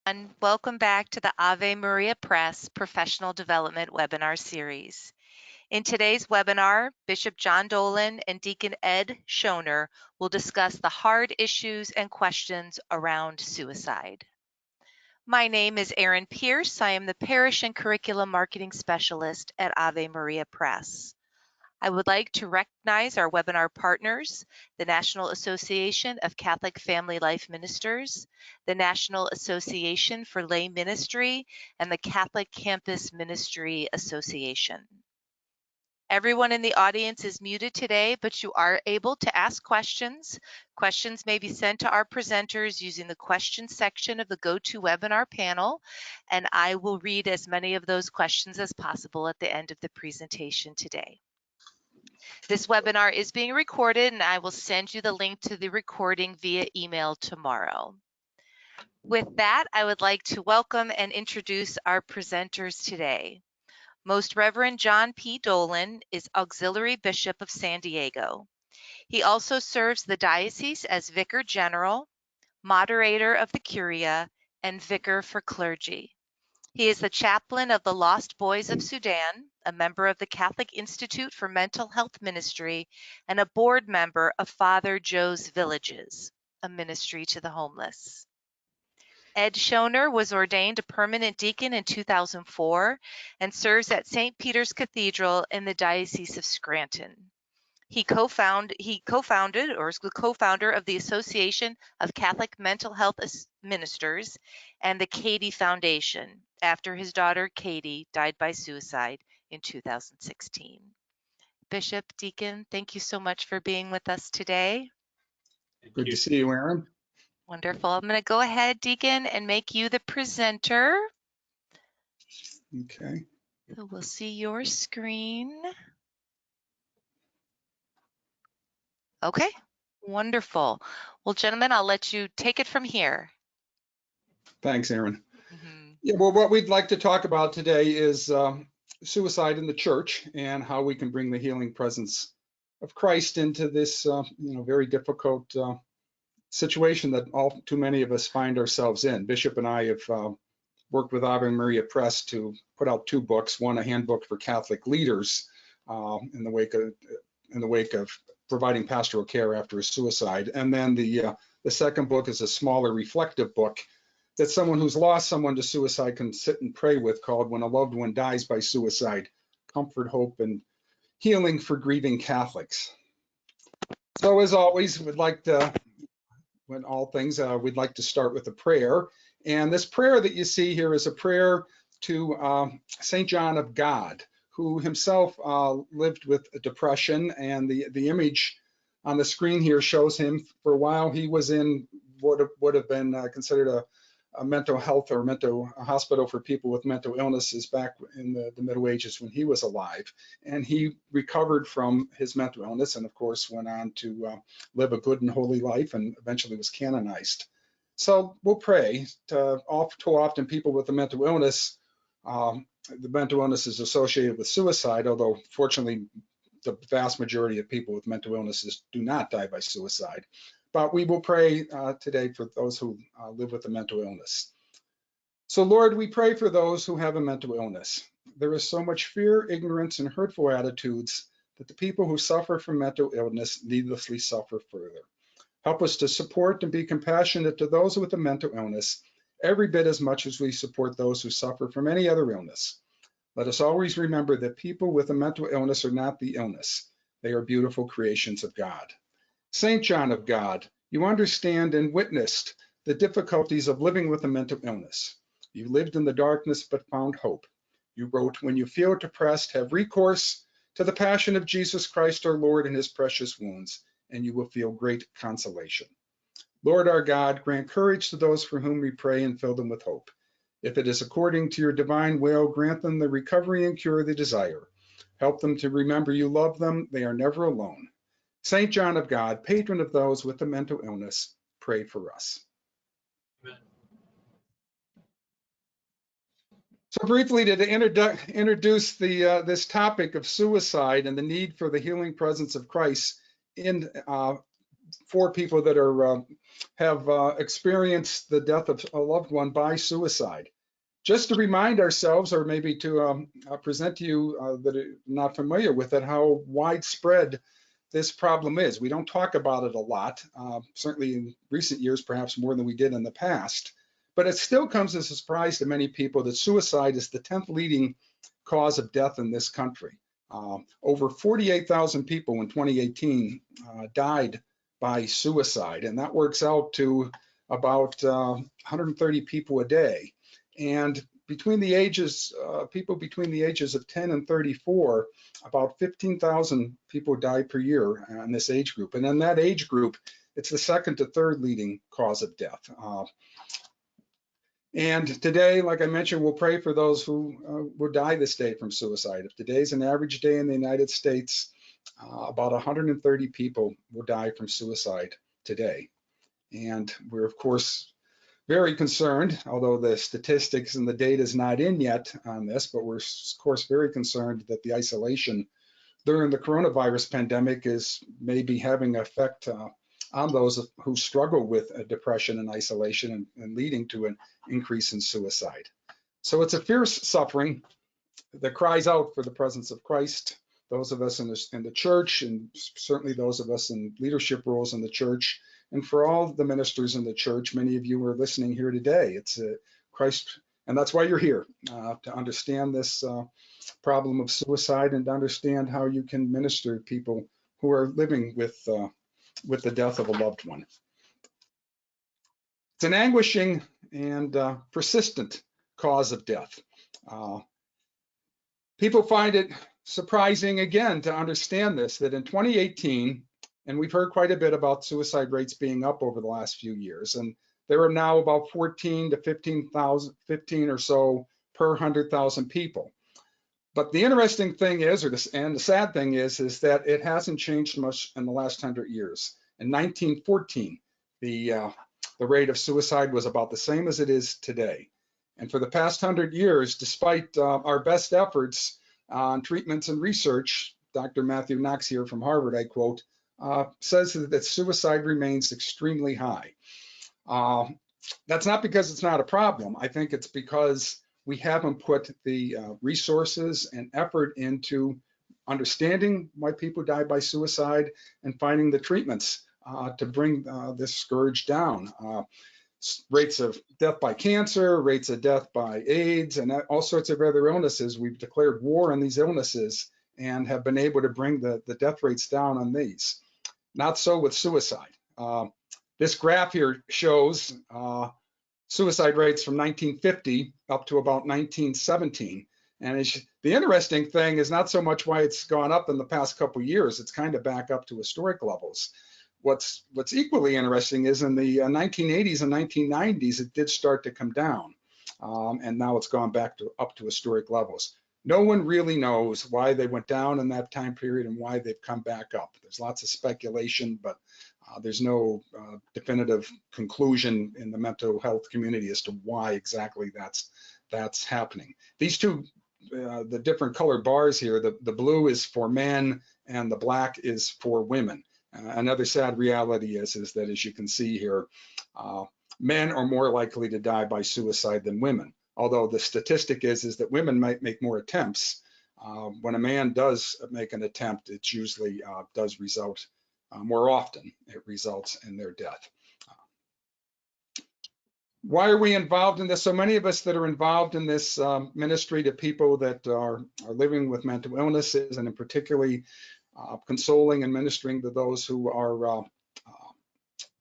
And welcome back to the Ave Maria Press Professional Development Webinar Series. In today's webinar, Bishop John Dolan and Deacon Ed Shoener will discuss the hard issues and questions around suicide. My name is Erin Pierce. I am the Parish and Curriculum Marketing Specialist at Ave Maria Press. I would like to recognize our webinar partners, the National Association of Catholic Family Life Ministers, the National Association for Lay Ministry, and the Catholic Campus Ministry Association. Everyone in the audience is muted today, but you are able to ask questions. Questions may be sent to our presenters using the questions section of the GoToWebinar panel, and I will read as many of those questions as possible at the end of the presentation today. This webinar is being recorded, and I will send you the link to the recording via email tomorrow. With that, I would like to welcome and introduce our presenters today. Most Reverend John P. Dolan is Auxiliary Bishop of San Diego. He also serves the diocese as Vicar General, Moderator of the Curia, and Vicar for Clergy. He is the chaplain of the Lost Boys of Sudan, a member of the Catholic Institute for Mental Health Ministry, and a board member of Father Joe's Villages, a ministry to the homeless. Ed Shoener was ordained a permanent deacon in 2004 and serves at St. Peter's Cathedral in the Diocese of Scranton. He co-founded or is the co-founder of the Association of Catholic Mental Health Ministers and the Katie Foundation after his daughter Katie died by suicide in 2016. Bishop, Deacon, thank you so much for being with us today. Good to see you, Erin. Wonderful. I'm going to go ahead, Deacon, and make you the presenter. Okay. So we'll see your screen. Okay, wonderful. Well, gentlemen, I'll let you take it from here. Thanks, Erin. Yeah, well, what we'd like to talk about today is suicide in the church and how we can bring the healing presence of Christ into this, very difficult situation that all too many of us find ourselves in. Bishop and I have worked with Ave Maria Press to put out two books. One, a handbook for Catholic leaders in the wake of providing pastoral care after a suicide, and then the second book is a smaller reflective book that someone who's lost someone to suicide can sit and pray with, called When a Loved One Dies by Suicide: Comfort, Hope, and Healing for Grieving Catholics. So as always, we'd like to start with a prayer. And this prayer that you see here is a prayer to St. John of God, who himself lived with depression. And the image on the screen here shows him. For a while, he was in what would have been considered a mental health or mental hospital for people with mental illnesses back in the Middle Ages when he was alive. And he recovered from his mental illness and, of course, went on to live a good and holy life and eventually was canonized. So we'll pray. Too often people with a mental illness, the mental illness is associated with suicide, although fortunately the vast majority of people with mental illnesses do not die by suicide. But we will pray today for those who live with a mental illness. So Lord, we pray for those who have a mental illness. There is so much fear, ignorance, and hurtful attitudes that the people who suffer from mental illness needlessly suffer further. Help us to support and be compassionate to those with a mental illness, every bit as much as we support those who suffer from any other illness. Let us always remember that people with a mental illness are not the illness. They are beautiful creations of God. St. John of God, you understand and witnessed the difficulties of living with a mental illness. You lived in the darkness but found hope. You wrote, when you feel depressed, have recourse to the passion of Jesus Christ our Lord and his precious wounds, and you will feel great consolation. Lord our God, grant courage to those for whom we pray and fill them with hope. If it is according to your divine will, grant them the recovery and cure they desire. Help them to remember you love them. They are never alone. St. John of God, patron of those with a mental illness, pray for us. Amen. So briefly, to introduce this topic of suicide and the need for the healing presence of Christ in 4 people that are have experienced the death of a loved one by suicide. Just to remind ourselves, or maybe to present to you that are not familiar with it, how widespread this problem is. We don't talk about it a lot, certainly in recent years, perhaps more than we did in the past. But it still comes as a surprise to many people that suicide is the 10th leading cause of death in this country. Over 48,000 people in 2018 died by suicide, and that works out to about 130 people a day. And between the ages, people between the ages of 10 and 34, about 15,000 people die per year in this age group. And in that age group, it's the 2nd to 3rd leading cause of death. And today, like I mentioned, we'll pray for those who will die this day from suicide. If today's an average day in the United States, about 130 people will die from suicide today. And we're, of course, very concerned, although the statistics and the data is not in yet on this, but we're, of course, very concerned that the isolation during the coronavirus pandemic is maybe having an effect on those who struggle with depression and isolation and leading to an increase in suicide. So it's a fierce suffering that cries out for the presence of Christ. Those of us in the church, and certainly those of us in leadership roles in the church, and for all the ministers in the church, many of you are listening here today. It's Christ, and that's why you're here, to understand this problem of suicide and to understand how you can minister to people who are living with the death of a loved one. It's an anguishing and persistent cause of death. People find it surprising, again, to understand this, that in 2018, and we've heard quite a bit about suicide rates being up over the last few years, and there are now about 14 to 15 or so per 100,000 people. But the interesting thing is, and the sad thing is that it hasn't changed much in the last 100 years. In 1914, the rate of suicide was about the same as it is today. And for the past 100 years, despite our best efforts on treatments and research, Dr. Matthew Knox here from Harvard, I quote, says that suicide remains extremely high. That's not because it's not a problem. I think it's because we haven't put the resources and effort into understanding why people die by suicide and finding the treatments to bring this scourge down. Rates of death by cancer, rates of death by AIDS, and all sorts of other illnesses. We've declared war on these illnesses and have been able to bring the death rates down on these. Not so with suicide. This graph here shows suicide rates from 1950 up to about 1917. And the interesting thing is not so much why it's gone up in the past couple of years. It's kind of back up to historic levels. What's equally interesting is in the 1980s and 1990s, it did start to come down. And now it's gone back up to historic levels. No one really knows why they went down in that time period and why they've come back up. There's lots of speculation, but there's no definitive conclusion in the mental health community as to why exactly that's happening. These two, the different colored bars here, the blue is for men and the black is for women. Another sad reality is that, as you can see here, men are more likely to die by suicide than women. Although the statistic is that women might make more attempts. When a man does make an attempt, it usually does result more often. It results in their death. Why are we involved in this? So many of us that are involved in this ministry to people that are living with mental illnesses, and in particularly consoling and ministering to those who are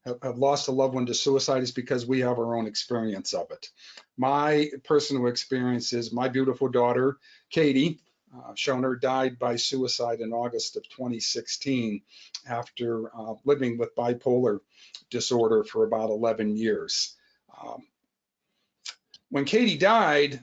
have lost a loved one to suicide, is because we have our own experience of it. My personal experience is my beautiful daughter, Katie Shoener, died by suicide in August of 2016 after living with bipolar disorder for about 11 years. When Katie died,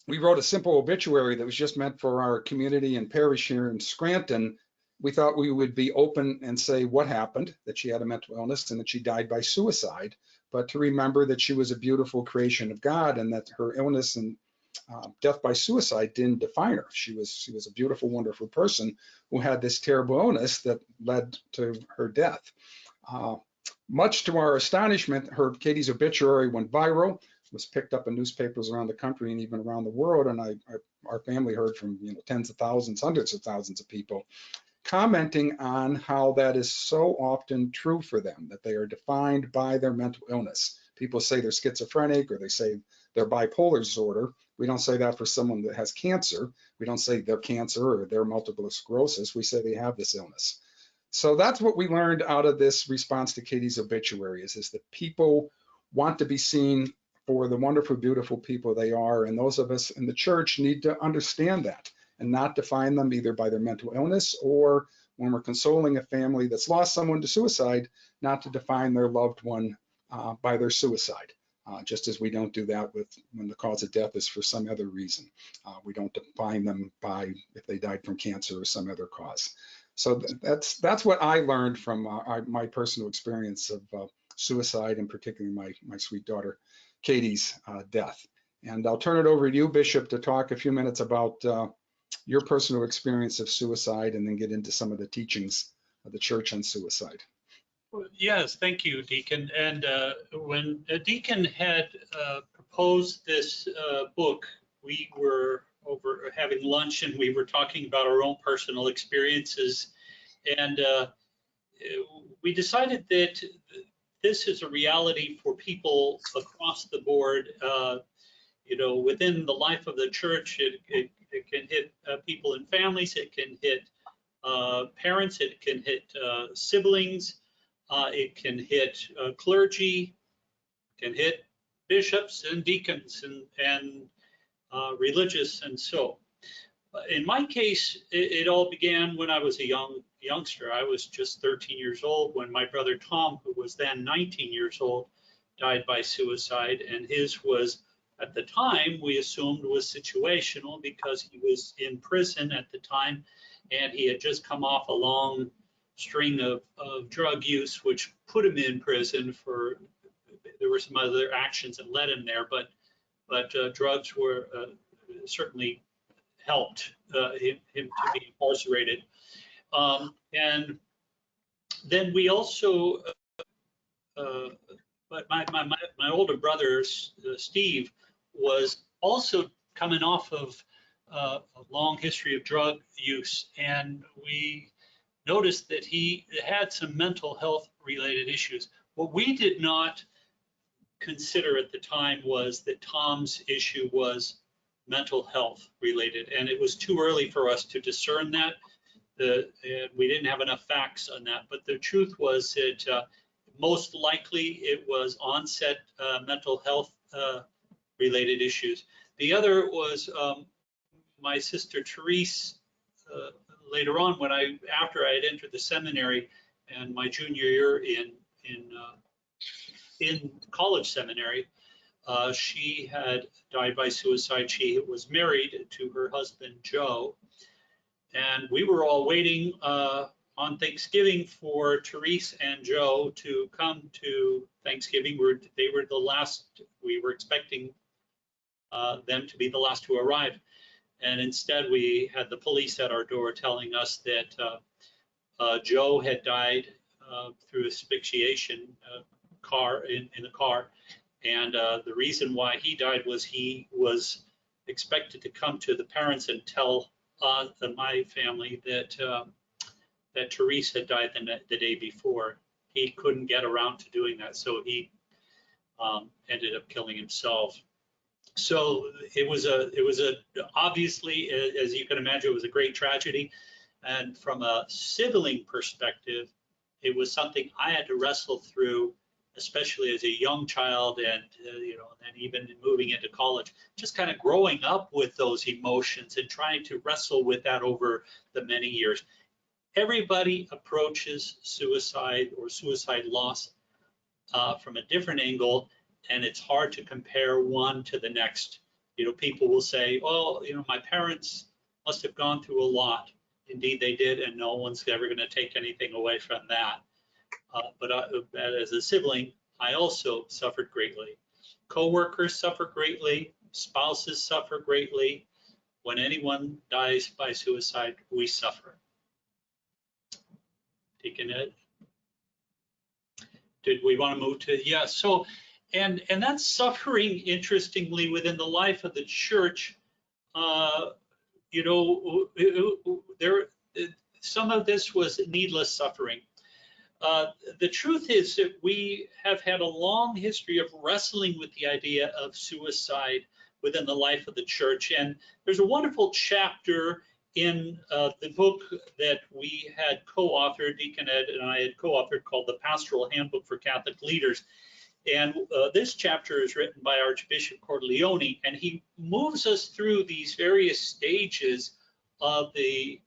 we wrote a simple obituary that was just meant for our community and parish here in Scranton. We thought we would be open and say what happened, that she had a mental illness and that she died by suicide, but to remember that she was a beautiful creation of God and that her illness and death by suicide didn't define her. She was a beautiful, wonderful person who had this terrible illness that led to her death. Much to our astonishment, Katie's obituary went viral, was picked up in newspapers around the country and even around the world. And our family heard from tens of thousands, hundreds of thousands of people commenting on how that is so often true for them, that they are defined by their mental illness. People say they're schizophrenic, or they say they're bipolar disorder. We don't say that for someone that has cancer. We don't say they're cancer or they're multiple sclerosis. We say they have this illness. So that's what we learned out of this response to Katie's obituary, is that people want to be seen for the wonderful, beautiful people they are. And those of us in the church need to understand that and not define them either by their mental illness, or when we're consoling a family that's lost someone to suicide, not to define their loved one by their suicide. Just as we don't do that when the cause of death is for some other reason. We don't define them by if they died from cancer or some other cause. So that's what I learned from my personal experience of suicide, and particularly my sweet daughter Katie's death. And I'll turn it over to you, Bishop, to talk a few minutes about your personal experience of suicide, and then get into some of the teachings of the church on suicide. Yes, thank you, Deacon. And when Deacon had proposed this book, we were over having lunch and we were talking about our own personal experiences. And we decided that this is a reality for people across the board. Within the life of the church, it can hit people in families, it can hit parents, it can hit siblings. It can hit clergy, can hit bishops and deacons and religious. And so in my case, it all began when I was a youngster. I was just 13 years old when my brother Tom, who was then 19 years old, died by suicide. And his was, at the time, we assumed was situational because he was in prison at the time and he had just come off a long string of drug use, which put him in prison for, there were some other actions that led him there, but drugs were certainly helped him to be incarcerated. And then we also, but my older brother, Steve, was also coming off of a long history of drug use, and we noticed that he had some mental health related issues. What we did not consider at the time was that Tom's issue was mental health related, and it was too early for us to discern that. We didn't have enough facts on that, but the truth was that most likely it was onset mental health related issues. The other was my sister Therese, later on, after I had entered the seminary and my junior year in college seminary, she had died by suicide. She was married to her husband Joe, and we were all waiting on Thanksgiving for Therese and Joe to come to Thanksgiving. They were the last. We were expecting them to be the last to arrive. And instead, we had the police at our door telling us that Joe had died through asphyxiation in the car. And the reason why he died was he was expected to come to the parents and tell my family that that Therese had died the day before. He couldn't get around to doing that, so he ended up killing himself. So it was obviously, as you can imagine, it was a great tragedy. And from a sibling perspective, it was something I had to wrestle through, especially as a young child, and and even moving into college, just kind of growing up with those emotions and trying to wrestle with that over the many years. Everybody approaches suicide or suicide loss from a different angle, and it's hard to compare one to the next. People will say, "Oh, my parents must have gone through a lot." Indeed, they did, and no one's ever going to take anything away from that. But as a sibling, I also suffered greatly. Co-workers suffer greatly. spouses suffer greatly. When anyone dies by suicide, we suffer. Deacon Ed, did we want to move to? Yeah, so, and that suffering, interestingly, within the life of the church, you know, some of this was needless suffering. The truth is that we have had a long history of wrestling with the idea of suicide within the life of the church. And there's a wonderful chapter in the book that we had co-authored, Deacon Ed and I had co-authored, called The Pastoral Handbook for Catholic Leaders. And this chapter is written by Archbishop Cordileone, and he moves us through these various stages of the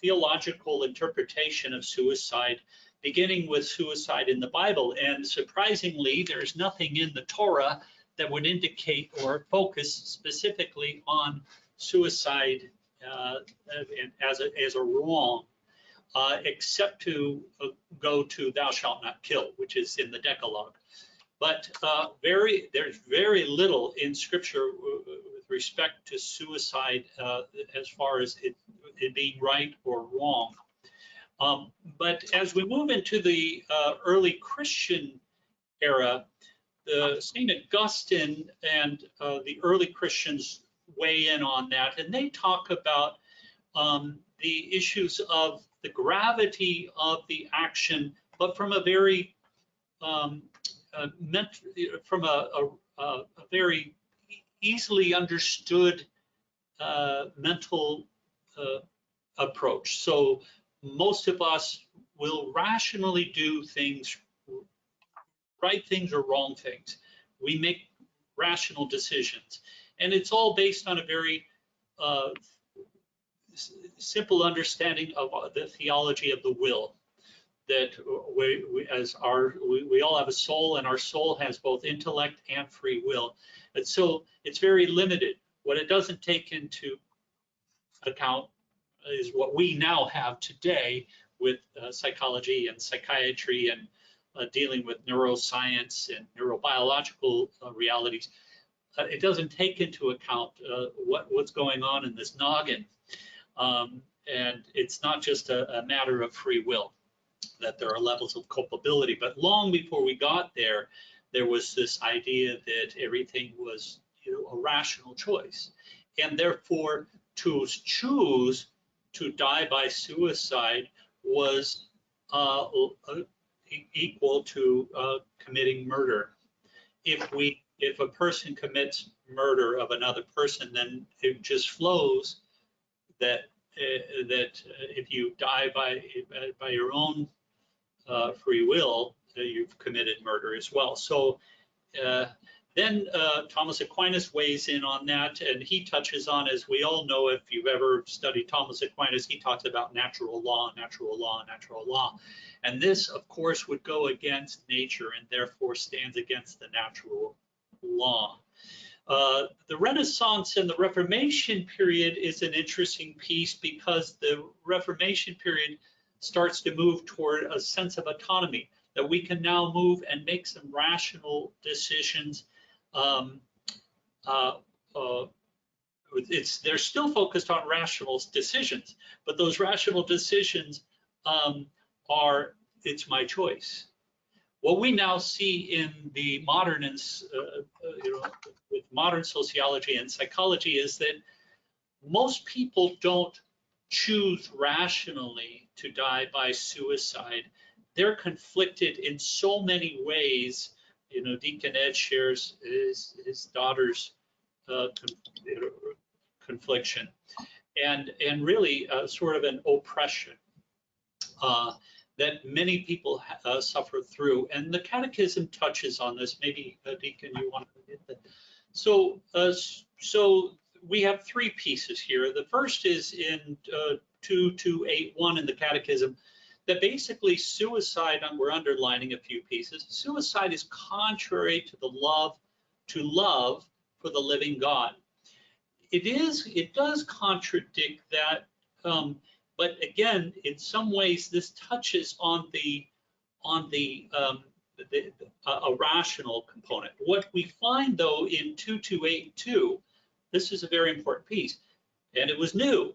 theological interpretation of suicide, beginning with suicide in the Bible. And surprisingly, there's nothing in the Torah that would indicate or focus specifically on suicide as a wrong, except to go to "thou shalt not kill," which is in the Decalogue. But there's very little in Scripture with respect to suicide as far as it being right or wrong. But as we move into the early Christian era, St. Augustine and the early Christians weigh in on that, and they talk about the issues of the gravity of the action, but from a very from a very easily understood mental approach. So most of us will rationally do things, right things or wrong things. We make rational decisions, and it's all based on a very simple understanding of the theology of the will. That we all have a soul, and our soul has both intellect and free will, and so it's very limited. What it doesn't take into account is what we now have today with psychology and psychiatry and dealing with neuroscience and neurobiological realities. It doesn't take into account what's going on in this noggin, and it's not just a matter of free will, that there are levels of culpability. But long before we got there, there was this idea that everything was, you know, a rational choice, and therefore to choose to die by suicide was equal to committing murder. If a person commits murder of another person, then it just flows that if you die by your own free will, you've committed murder as well. So then Thomas Aquinas weighs in on that, and he touches on, as we all know, if you've ever studied Thomas Aquinas, he talks about natural law, natural law, natural law. And this, of course, would go against nature and therefore stands against the natural law. The Renaissance and the Reformation period is an interesting piece, because the Reformation period starts to move toward a sense of autonomy, that we can now move and make some rational decisions. They're still focused on rational decisions, but those rational decisions are, it's my choice. What we now see in the modern, with modern sociology and psychology, is that most people don't choose rationally to die by suicide. They're conflicted in so many ways. You know, Deacon Ed shares his daughter's confliction, and really sort of an oppression that many people suffer through. And the Catechism touches on this. Maybe Deacon, you want to hit that? So we have three pieces here. The first is in 2281 in the Catechism, that basically suicide, and we're underlining a few pieces, suicide is contrary to the love for the living God. It does contradict that, but again, in some ways, this touches on the a rational component. What we find, though, in 2282, this is a very important piece, and it was new.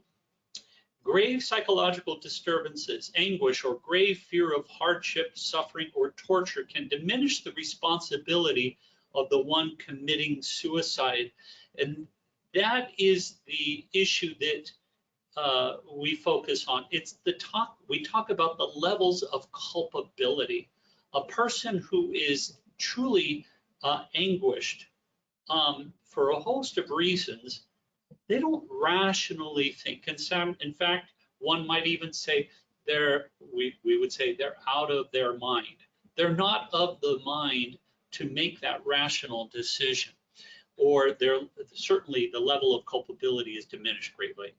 Grave psychological disturbances, anguish, or grave fear of hardship, suffering, or torture can diminish the responsibility of the one committing suicide. And that is the issue that we focus on. We talk about the levels of culpability. A person who is truly anguished for a host of reasons, they don't rationally think. And in fact, one might even say we would say they're out of their mind. They're not of the mind to make that rational decision, or certainly the level of culpability is diminished greatly.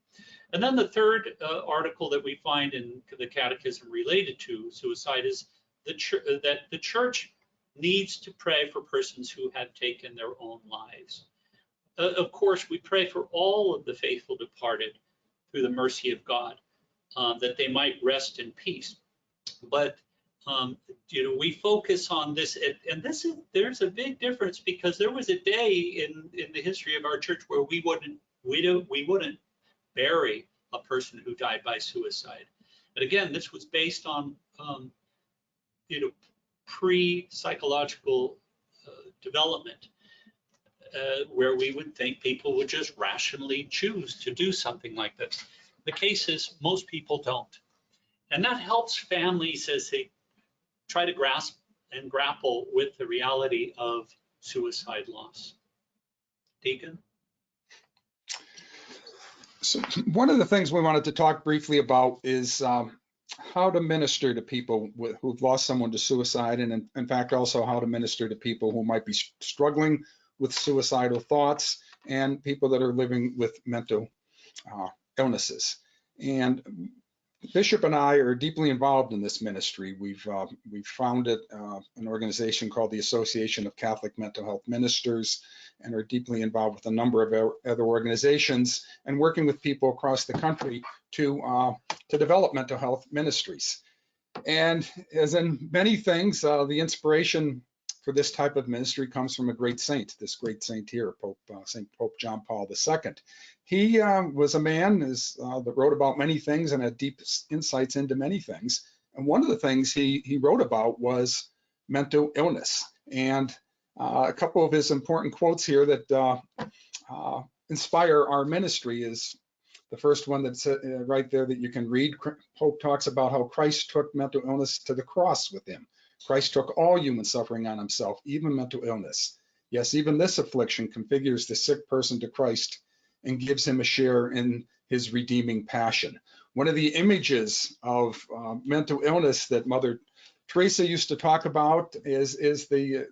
And then the third article that we find in the Catechism related to suicide is that the Church needs to pray for persons who have taken their own lives. Of course, we pray for all of the faithful departed through the mercy of God, that they might rest in peace. But we focus on this, and there's a big difference, because there was a day in the history of our church where we wouldn't bury a person who died by suicide. And again, this was based on pre-psychological development, where we would think people would just rationally choose to do something like this. The case is most people don't. And that helps families as they try to grasp and grapple with the reality of suicide loss. Deacon? So one of the things we wanted to talk briefly about is how to minister to people who've lost someone to suicide, and in fact also how to minister to people who might be struggling with suicidal thoughts and people that are living with mental illnesses. And Bishop and I are deeply involved in this ministry. We've founded an organization called the Association of Catholic Mental Health Ministers, and are deeply involved with a number of other organizations and working with people across the country to develop mental health ministries. And as in many things, the inspiration for this type of ministry comes from a great saint, this great saint here, St. Pope John Paul II. He was a man that wrote about many things and had deep insights into many things. And one of the things he wrote about was mental illness. And a couple of his important quotes here that inspire our ministry is the first one that's right there that you can read. Pope talks about how Christ took mental illness to the cross with him. Christ took all human suffering on himself, even mental illness. Yes, even this affliction configures the sick person to Christ and gives him a share in his redeeming passion. One of the images of mental illness that Mother Teresa used to talk about is the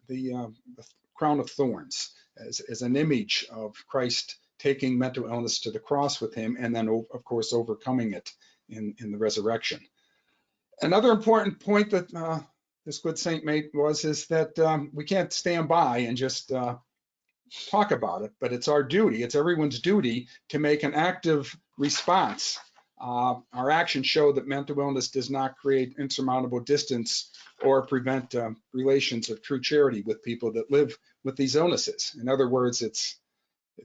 crown of thorns, as an image of Christ taking mental illness to the cross with him, and then, of course, overcoming it in the resurrection. Another important point that this good saint made is that we can't stand by and just talk about it, but it's our duty, it's everyone's duty to make an active response. Our actions show that mental illness does not create insurmountable distance or prevent relations of true charity with people that live with these illnesses. In other words, it's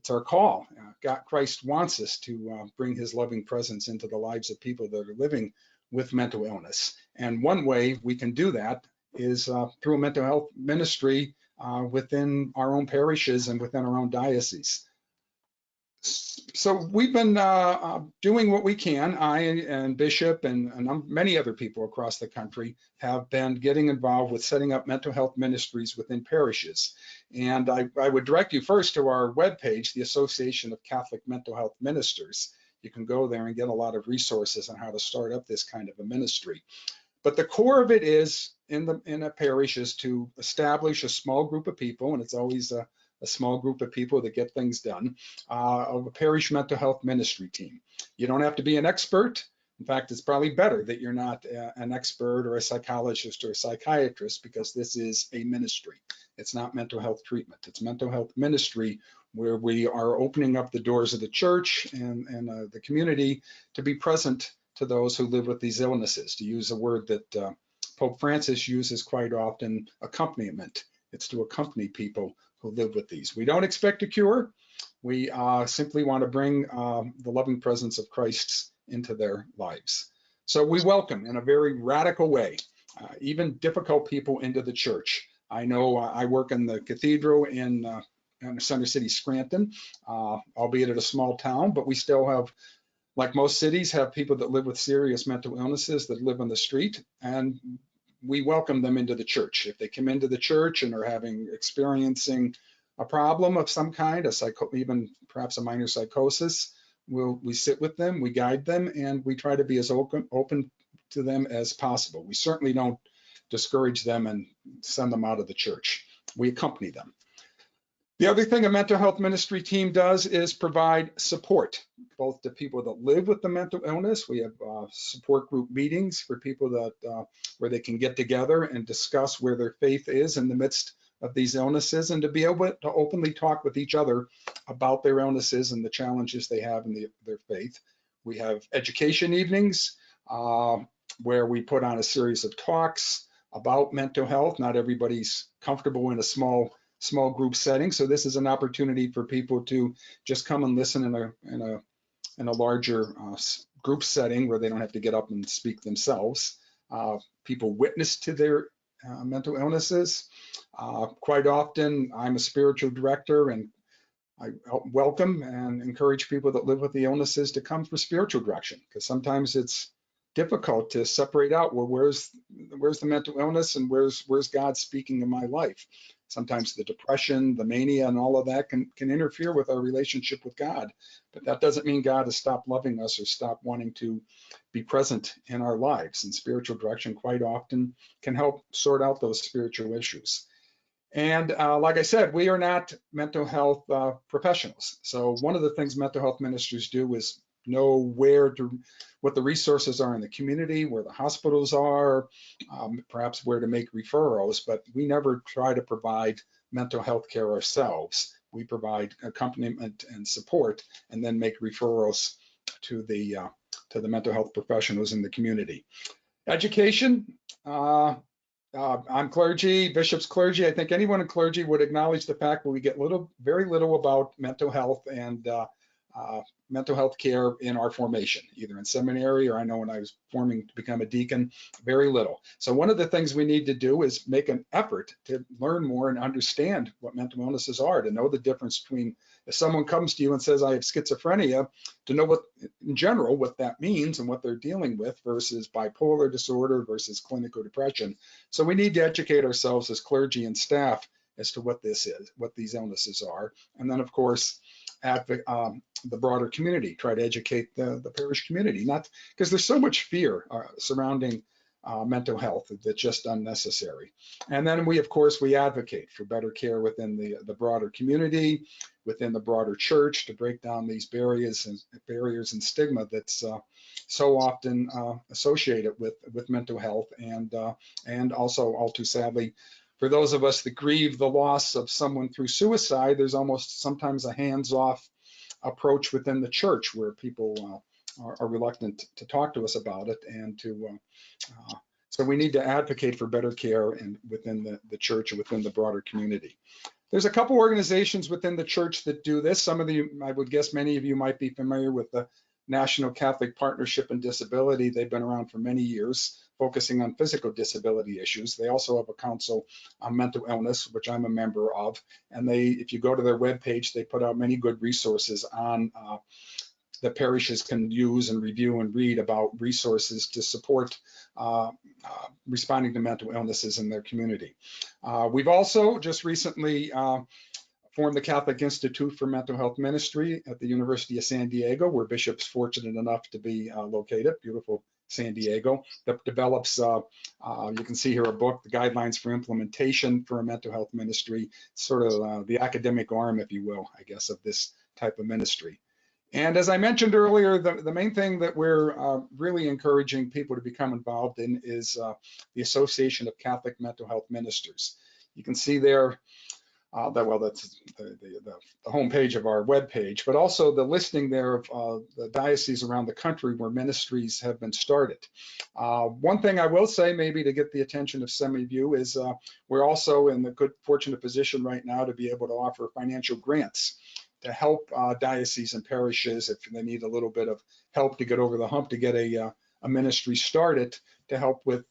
our call. God, Christ wants us to bring his loving presence into the lives of people that are living with mental illness. And one way we can do that is through a mental health ministry within our own parishes and within our own diocese. So we've been doing what we can. I and Bishop and many other people across the country have been getting involved with setting up mental health ministries within parishes. And I would direct you first to our webpage, the Association of Catholic Mental Health Ministers. You can go there and get a lot of resources on how to start up this kind of a ministry. But the core of it is in a parish is to establish a small group of people, and it's always a small group of people that get things done, of a parish mental health ministry team. You don't have to be an expert. In fact, it's probably better that you're not an expert or a psychologist or a psychiatrist, because this is a ministry. It's not mental health treatment. It's mental health ministry, where we are opening up the doors of the church and the community to be present to those who live with these illnesses, to use a word that Pope Francis uses quite often accompaniment. It's to accompany people who live with these. We don't expect a cure. We simply want to bring the loving presence of Christ into their lives. So we welcome in a very radical way, even difficult people into the church. I know I work in the cathedral in Center City, Scranton, albeit at a small town, but we still have, like most cities, have people that live with serious mental illnesses that live on the street, and we welcome them into the church. If they come into the church and are experiencing a problem of some kind, even perhaps a minor psychosis, we sit with them, we guide them, and we try to be as open to them as possible. We certainly don't discourage them and send them out of the church. We accompany them. The other thing a mental health ministry team does is provide support, both to people that live with the mental illness. We have support group meetings for people that where they can get together and discuss where their faith is in the midst of these illnesses, and to be able to openly talk with each other about their illnesses and the challenges they have in their faith. We have education evenings where we put on a series of talks about mental health. Not everybody's comfortable in a small group setting, so this is an opportunity for people to just come and listen in a larger group setting where they don't have to get up and speak themselves. People witness to their mental illnesses. Quite often, I'm a spiritual director, and I welcome and encourage people that live with the illnesses to come for spiritual direction, because sometimes it's difficult to separate out, well, where's the mental illness and where's God speaking in my life. Sometimes the depression, the mania, and all of that can interfere with our relationship with God. But that doesn't mean God has stopped loving us or stopped wanting to be present in our lives. And spiritual direction quite often can help sort out those spiritual issues. And like I said, we are not mental health professionals. So one of the things mental health ministers do is know what the resources are in the community, where the hospitals are, perhaps where to make referrals, but we never try to provide mental health care ourselves. We provide accompaniment and support, and then make referrals to the mental health professionals in the community. Education. I'm clergy, bishop's clergy. I think anyone in clergy would acknowledge the fact that we get very little about mental health and mental health care in our formation, either in seminary or I know when I was forming to become a deacon, very little. So one of the things we need to do is make an effort to learn more and understand what mental illnesses are, to know the difference between, if someone comes to you and says, I have schizophrenia, to know what, in general, what that means and what they're dealing with versus bipolar disorder versus clinical depression. So we need to educate ourselves as clergy and staff as to what this is, what these illnesses are. And then, of course, the broader community, try to educate the parish community, not because there's so much fear surrounding mental health that's just unnecessary. And then we, of course, we advocate for better care within the broader community, within the broader church, to break down these barriers and stigma that's so often associated with mental health, and also, all too sadly, for those of us that grieve the loss of someone through suicide, there's almost sometimes a hands-off approach within the church where people are reluctant to talk to us about it, and so we need to advocate for better care within the church and within the broader community. There's a couple organizations within the church that do this. Some of you, I would guess many of you might be familiar with the National Catholic Partnership in Disability. They've been around for many years, focusing on physical disability issues. They also have a council on mental illness, which I'm a member of. And if you go to their webpage, they put out many good resources on that parishes can use and review and read about resources to support responding to mental illnesses in their community. We've also just recently formed the Catholic Institute for Mental Health Ministry at the University of San Diego, where Bishop's fortunate enough to be located, beautiful San Diego, that develops, you can see here a book, The Guidelines for Implementation for a Mental Health Ministry, sort of the academic arm, if you will, I guess, of this type of ministry. And as I mentioned earlier, the main thing that we're really encouraging people to become involved in is the Association of Catholic Mental Health Ministers. You can see there That's the homepage of our webpage, but also the listing there of the dioceses around the country where ministries have been started. One thing I will say, maybe to get the attention of some of you, is we're also in the good fortunate position right now to be able to offer financial grants to help dioceses and parishes if they need a little bit of help to get over the hump to get a ministry started, to help with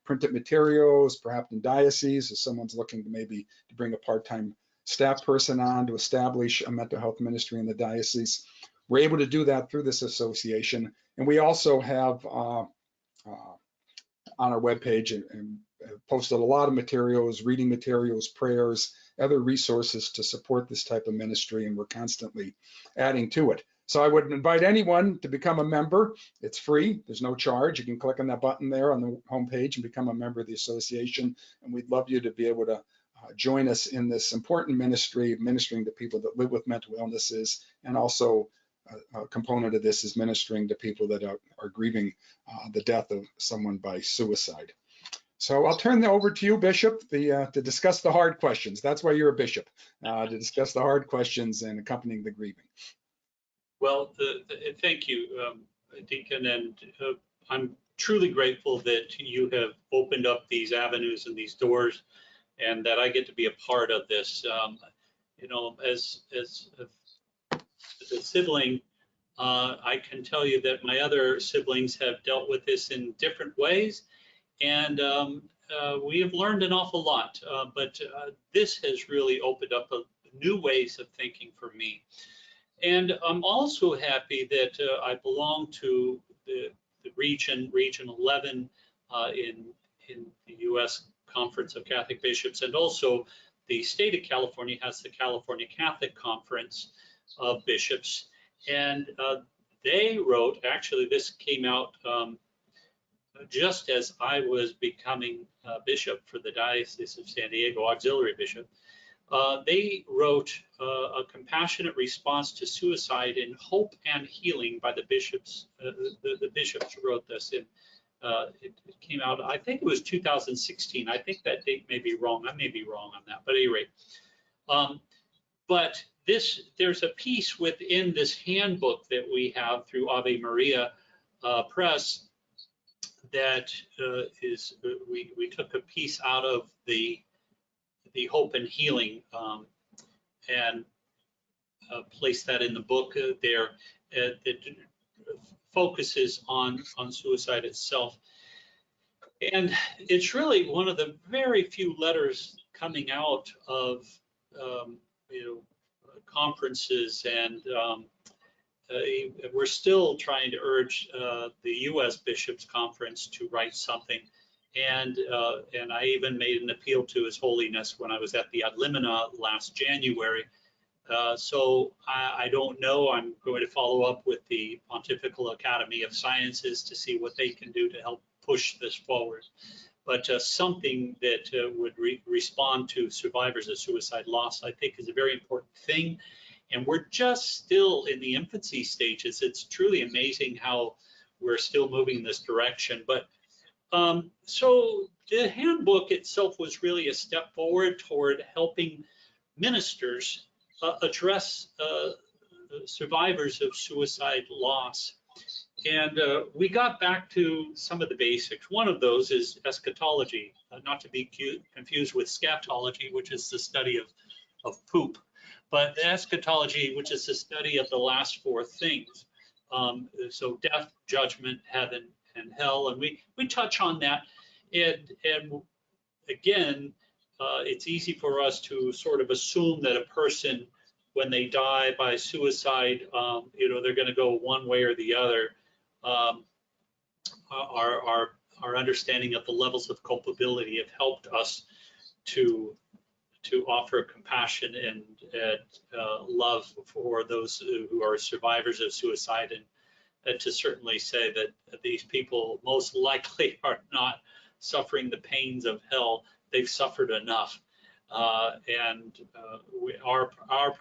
printed materials, perhaps in diocese, if someone's looking to maybe to bring a part-time staff person on to establish a mental health ministry in the diocese. We're able to do that through this association. And we also have on our webpage and posted a lot of materials, reading materials, prayers, other resources to support this type of ministry, and we're constantly adding to it. So I would invite anyone to become a member. It's free. There's no charge. You can click on that button there on the homepage and become a member of the association. And we'd love you to be able to join us in this important ministry, ministering to people that live with mental illnesses. And also a component of this is ministering to people that are grieving the death of someone by suicide. So I'll turn it over to you, Bishop, to discuss the hard questions. That's why you're a bishop, to discuss the hard questions and accompanying the grieving. Well, thank you, Deacon, and I'm truly grateful that you have opened up these avenues and these doors, and that I get to be a part of this. You know, as a sibling, I can tell you that my other siblings have dealt with this in different ways, and we have learned an awful lot. But this has really opened up new ways of thinking for me. And I'm also happy that I belong to the region 11 in the U.S. Conference of Catholic Bishops, and also the state of California has the California Catholic Conference of Bishops. And they wrote, actually this came out just as I was becoming bishop for the Diocese of San Diego, auxiliary bishop. They wrote a compassionate response to suicide in hope and healing by the bishops. The bishops wrote this in, it came out, I think it was 2016. I think that date may be wrong. I may be wrong on that, but at any rate. But there's a piece within this handbook that we have through Ave Maria Press that we took a piece out of the hope and healing and placed that in the book there. It focuses on suicide itself. And it's really one of the very few letters coming out of conferences, and we're still trying to urge the U.S. Bishops' Conference to write something. And I even made an appeal to His Holiness when I was at the Ad Limina last January. So I don't know. I'm going to follow up with the Pontifical Academy of Sciences to see what they can do to help push this forward. But something that would respond to survivors of suicide loss, I think, is a very important thing. And we're just still in the infancy stages. It's truly amazing how we're still moving in this direction. But so the handbook itself was really a step forward toward helping ministers address survivors of suicide loss. And we got back to some of the basics. One of those is eschatology, not to be confused with scatology, which is the study of poop, but eschatology, which is the study of the last four things. So death, judgment, heaven, and hell, and we touch on that. And again, it's easy for us to sort of assume that a person, when they die by suicide, they're going to go one way or the other. Our understanding of the levels of culpability have helped us to offer compassion and love for those who are survivors of suicide, and to certainly say that these people most likely are not suffering the pains of hell. They've suffered enough. Our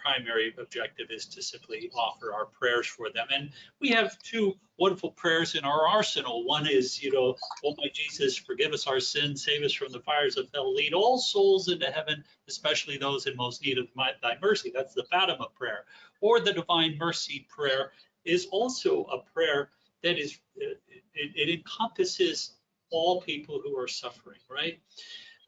primary objective is to simply offer our prayers for them. And we have two wonderful prayers in our arsenal. One is, oh my Jesus, forgive us our sins, save us from the fires of hell, lead all souls into heaven, especially those in most need of thy mercy. That's the Fatima prayer. Or the Divine Mercy prayer is also a prayer that is, it encompasses all people who are suffering, right?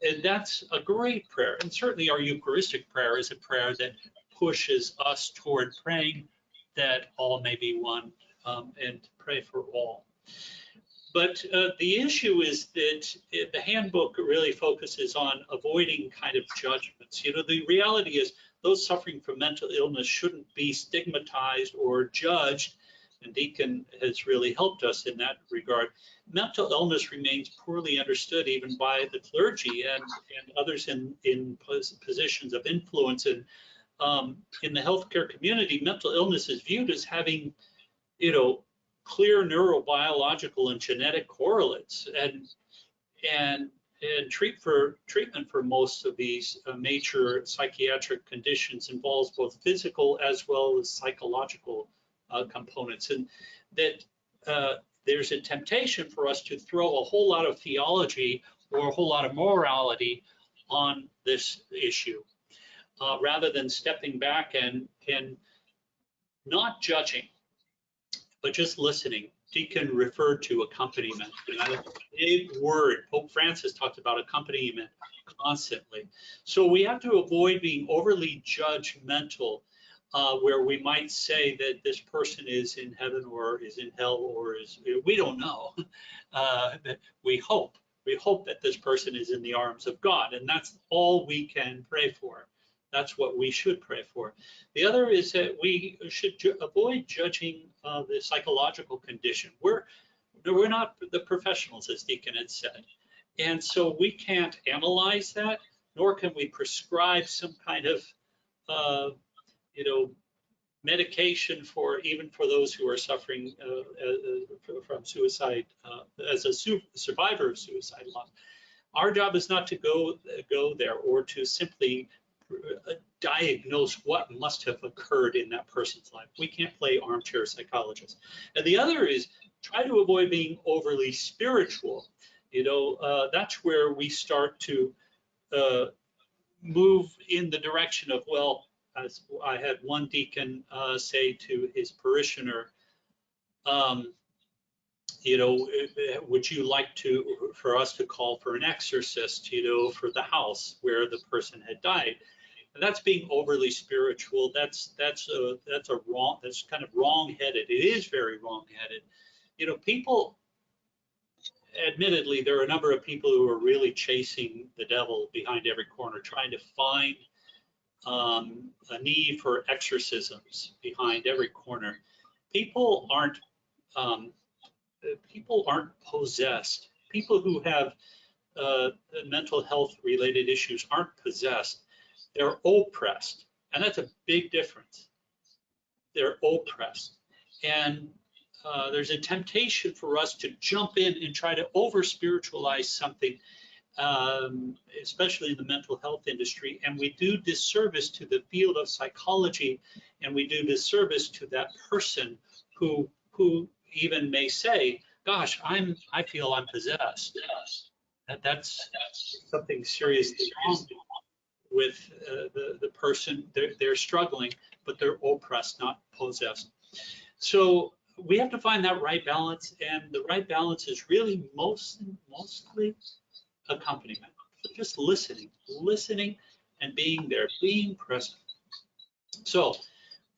And that's a great prayer. And certainly our Eucharistic prayer is a prayer that pushes us toward praying that all may be one, and pray for all. But the issue is that the handbook really focuses on avoiding kind of judgments. The reality is those suffering from mental illness shouldn't be stigmatized or judged. And Deacon has really helped us in that regard. Mental illness remains poorly understood even by the clergy and others in positions of influence. And in the healthcare community, mental illness is viewed as having, clear neurobiological and genetic correlates. And treatment for most of these major psychiatric conditions involves both physical as well as psychological components, and that there's a temptation for us to throw a whole lot of theology or a whole lot of morality on this issue, rather than stepping back and not judging, but just listening. Deacon referred to accompaniment. A big word. Pope Francis talked about accompaniment constantly. So we have to avoid being overly judgmental, where we might say that this person is in heaven or is in hell or we don't know. We hope that this person is in the arms of God, and that's all we can pray for. That's what we should pray for. The other is that we should avoid judging the psychological condition. We're not the professionals, as Deacon had said. And so we can't analyze that, nor can we prescribe some kind of medication even for those who are suffering from suicide, as a survivor of suicide loss. Our job is not to go there or to simply diagnose what must have occurred in that person's life. We can't play armchair psychologists. And the other is try to avoid being overly spiritual. That's where we start to move in the direction of, well, as I had one deacon say to his parishioner, would you like for us to call for an exorcist, for the house where the person had died? And that's being overly spiritual. That's kind of wrong-headed. It is very wrong-headed. People, admittedly, there are a number of people who are really chasing the devil behind every corner, trying to find a need for exorcisms behind every corner. People aren't possessed. People who have mental health related issues aren't possessed. They're oppressed, and that's a big difference. They're oppressed, and there's a temptation for us to jump in and try to over spiritualize something, especially in the mental health industry, and we do disservice to the field of psychology, and we do disservice to that person who even may say, gosh, I feel I'm possessed. That's something seriously wrong with the person. They're struggling, but they're oppressed, not possessed. So we have to find that right balance, and the right balance is really mostly accompaniment. Just listening and being there, being present. So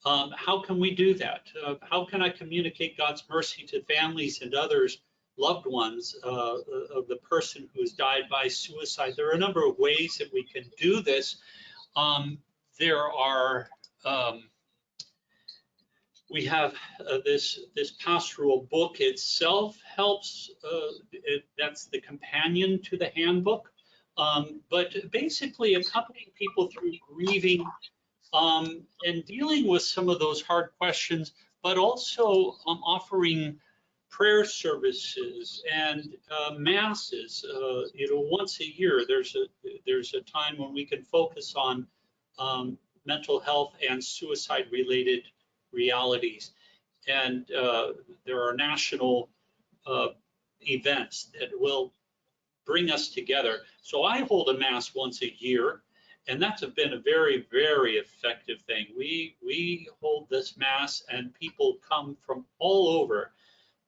how can we do that? How can I communicate God's mercy to families and others, loved ones of the person who has died by suicide? There are a number of ways that we can do this. We have this pastoral book itself helps. That's the companion to the handbook. But basically accompanying people through grieving and dealing with some of those hard questions, but also offering prayer services and masses. Once a year, there's a time when we can focus on mental health and suicide-related realities. And there are national events that will bring us together. So I hold a mass once a year, and that's been a very, very effective thing. We hold this mass, and people come from all over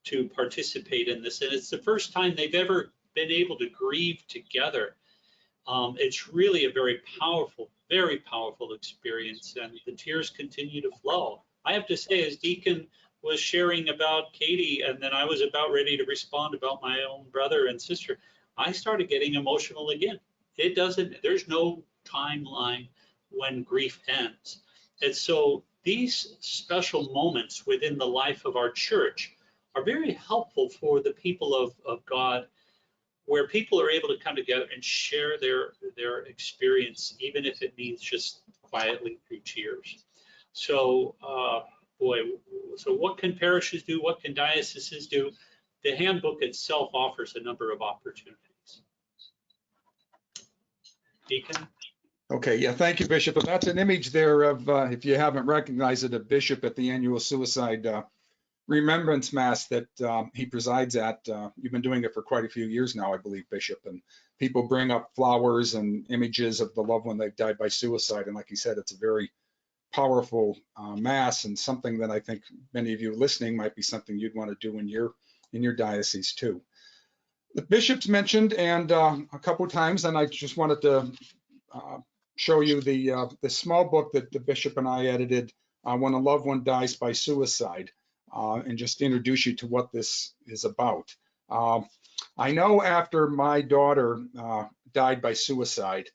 to participate in this, and it's the first time they've ever been able to grieve together. It's really a very powerful experience, and the tears continue to flow. I have to say, as Deacon was sharing about Katie, and then I was about ready to respond about my own brother and sister, I started getting emotional again. There's no timeline when grief ends. And so these special moments within the life of our church are very helpful for the people of God, where people are able to come together and share their experience, even if it means just quietly through tears. So, so what can parishes do? What can dioceses do? The handbook itself offers a number of opportunities. Deacon? Okay, yeah, thank you, Bishop. And that's an image there of, if you haven't recognized it, a bishop at the annual suicide remembrance mass that he presides at. You've been doing it for quite a few years now, I believe, Bishop. And people bring up flowers and images of the loved one they've died by suicide. And like he said, it's a very powerful mass, and something that I think many of you listening might be something you'd want to do in your diocese too. The bishops mentioned, and a couple of times, and I just wanted to show you the small book that the bishop and I edited, When a Loved One Dies by Suicide, and just introduce you to what this is about. I know after my daughter died by suicide,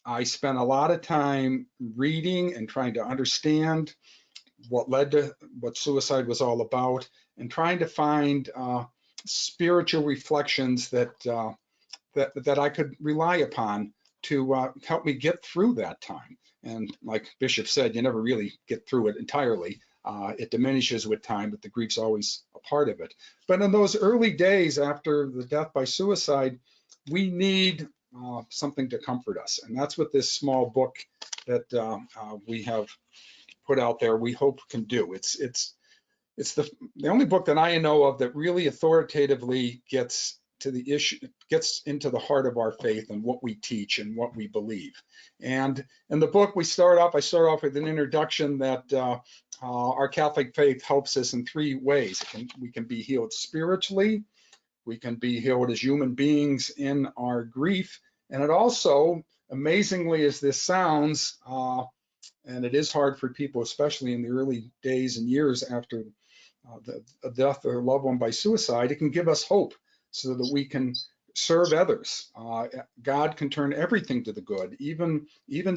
I spent a lot of time reading and trying to understand what led to what suicide was all about, and trying to find spiritual reflections that I could rely upon to help me get through that time. And like Bishop said, you never really get through it entirely. It diminishes with time, but the grief's always a part of it. But in those early days after the death by suicide, we need something to comfort us. And that's what this small book that we have put out there, we hope can do. It's the only book that I know of that really authoritatively gets to the issue, gets into the heart of our faith and what we teach and what we believe. And in the book, I start off with an introduction that our Catholic faith helps us in three ways. We can be healed spiritually, we can be healed as human beings in our grief, and it also, amazingly as this sounds, and it is hard for people, especially in the early days and years after the death of a loved one by suicide, it can give us hope so that we can serve others. God can turn everything to the good, even